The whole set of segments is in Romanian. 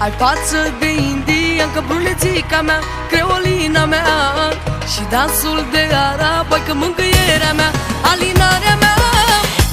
Ai față de indiancă, brunețica mea, creolina mea, și dansul de arabaică, mângâierea mea, alinarea mea.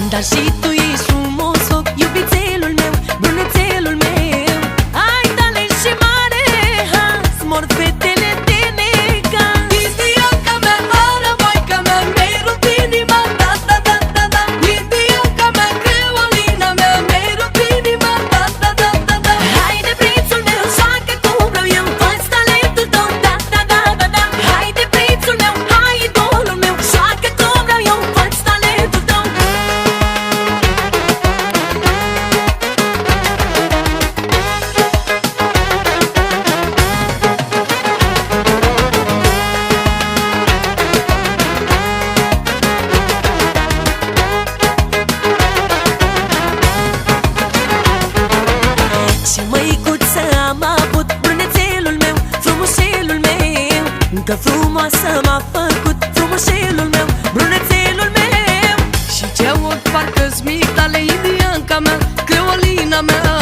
Dar și tu ești frumos, foc, iubițelul meu, brunețelul meu. Ai talent și mare has, mor fetele de necaz. Indianca mea, arabaica mea, mi-ai rupt inima, da, da, da, da, da. Indianca mea, creolina mea, mi-ai rupt inima, da, da, da, da, da. Haide, prințul meu, joacă cum vreau eu, fă-ți talentul tău, da, da, da, da, da. Haide, prințul meu, hai, idolul meu, joacă cum vreau eu, fă-ți talentul tău. Ce măicuță am avut, brunețelul meu, frumușelul meu. Că frumoasă m-a făcut, frumușelul meu, brunețelul meu. Și ce ochi parcă-s migdale, indianca mea, creolina mea.